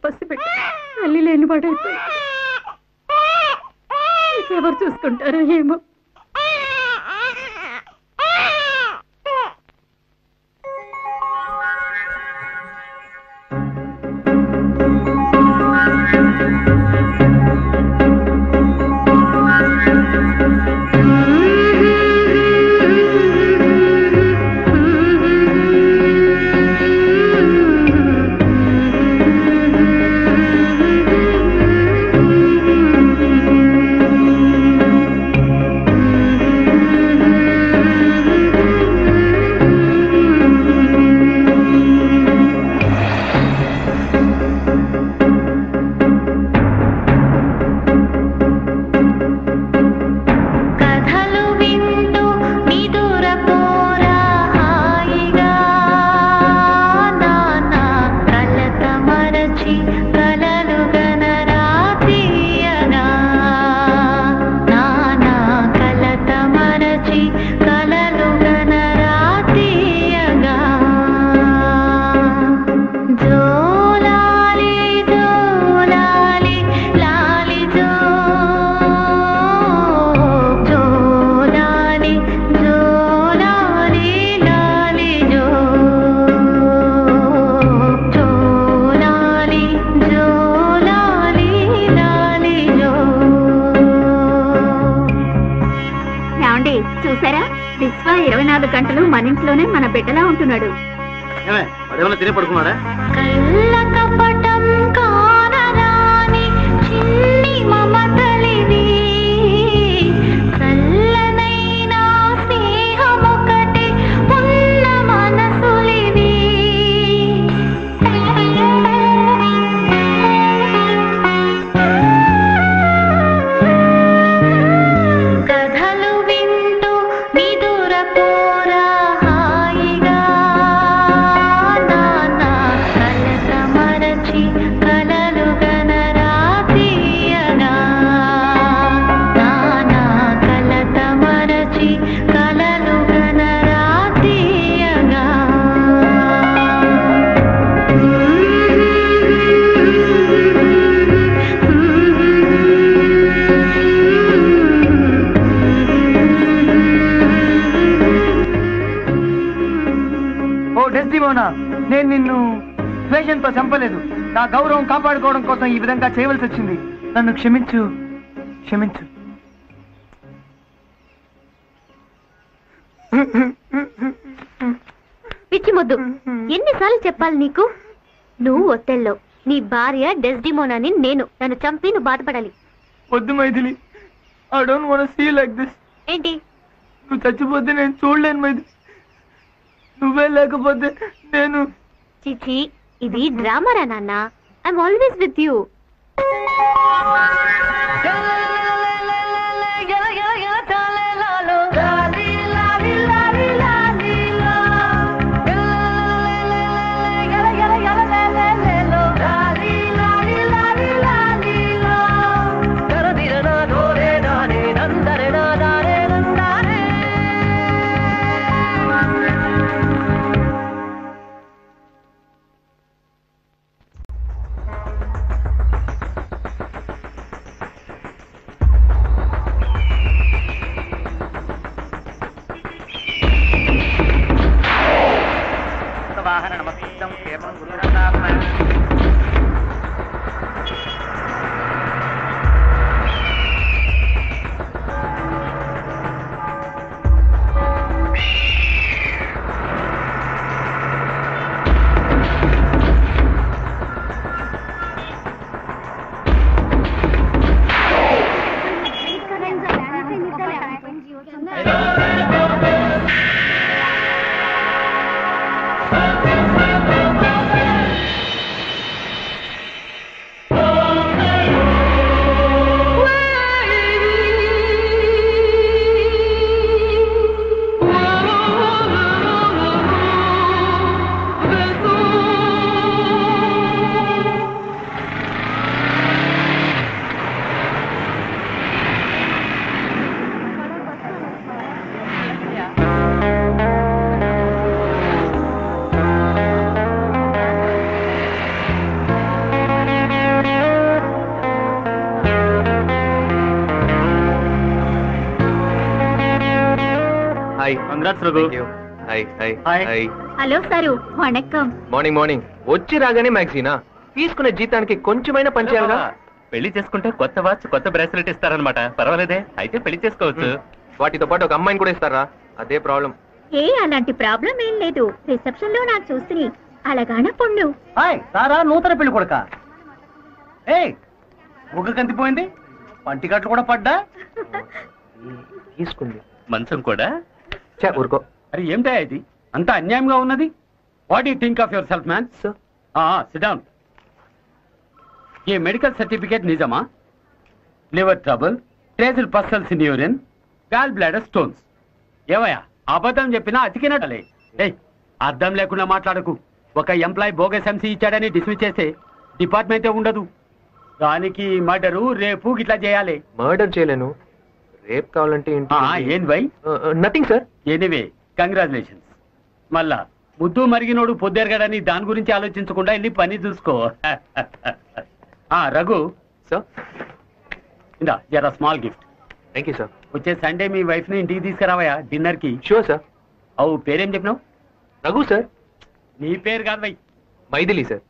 పసిపెట్టి తల్లి లేని పడైపోయి ఎవరు చూసుకుంటారో ఏమో. చూసారా, విశ్వ 24 గంటలు మన ఇంట్లోనే మన బిడ్డలా ఉంటున్నాడు. తినే పడుకున్నాడా? నేను నిన్ను ద్వేషంతో చంపలేదు. నా గౌరవం కాపాడుకోవడం కోసం ఈ విధంగా చేయవలసి వచ్చింది. నన్ను క్షమించు, క్షమించు. పిచ్చి మొద్దు, ఎన్నిసార్లు చెప్పాలి నీకు? నువ్వు ఒత్తెల్లో, నీ భార్య డెస్డిమోనాని నేను. నన్ను చంపి నువ్వు బాధపడాలి. వద్దు Maithili, I don't want to see like this. ఏంటి? నువ్వు చచ్చిపోతే నేను చూడలేను మైథిలి. నువ్వే లేకపోతే నేను. చిచి, ఇది డ్రామారా నాన్న. I'm always with you. Hi. Congrats Raghu. Hi hi Hi. Hi. Hello sir vanakkam. Morning morning. వచ్చి రాగానే మ్యాగజీనా? తీసుకునే జీతానికి కొంచెమైనా పనిచేయాలిగా. పెళ్లి చేసుకుంటే కొత్త వాచ్ కొత్త బ్రాస్లెట్ ఇస్తారనమాట. పర్వాలేదే, అయితే పెళ్లి చేసుకోవచ్చు. వాటితో పాటు ఒక అమ్మాయిని కూడా ఇస్తారా? అదే ప్రాబ్లం. ఏ అలాంటి ప్రాబ్లం ఏం లేదు. రిసెప్షన్ లో నాకు చూసి అలాగాన పొండు. హాయ్ సారా నూతన పెళ్లి కొడుక. ఏయ్ ముగ్గు కంతిపోయింది, పంటికట్లు కూడా పడ్డా. తీసుకుంది. మంచం కూడా. చా ఊరుకో. అరే ఏమిటా ఇది అంత అన్యాయంగా ఉన్నది? What you think of yourself man? Sir sit down. ఏ మెడికల్ సర్టిఫికేట్ నిజమా? Liver trouble, traced pus cells in urine, gall bladder stones. ఏవయ్యా అబద్ధం చెప్పినా అతికినట్లే. ఏయ్ అర్థం లేకుండా మాట్లాడకు. ఒక ఎంప్లాయ్ బోగస్ ఎంసీ ఇచ్చాడని డిస్మిస్ చేస్తే డిపార్ట్మెంటే ఉండదు. దానికి మర్డరు రేపు ఇట్లా చేయాలి. మర్డర్ చేయలేను. రేప్ కావాలంటే ఏం why? Nothing sir. Anyway congratulations. మళ్ళా ముద్దు మరిగినోడు పొద్దెరగడని దాని గురించి ఆలోచించకుండా వెళ్ళి పని చూసుకో. రఘు సార్. ఇందా జరా small gift. Thank you sir. వచ్చే సండే మీ వైఫ్ ని ఇంటికి తీసుకురావయా డిన్నర్ కి. Sure sir. అవు పేరేం చెప్పినావు? రఘు సార్. నీ పేరు కాదు వై. మైథిలి సార్.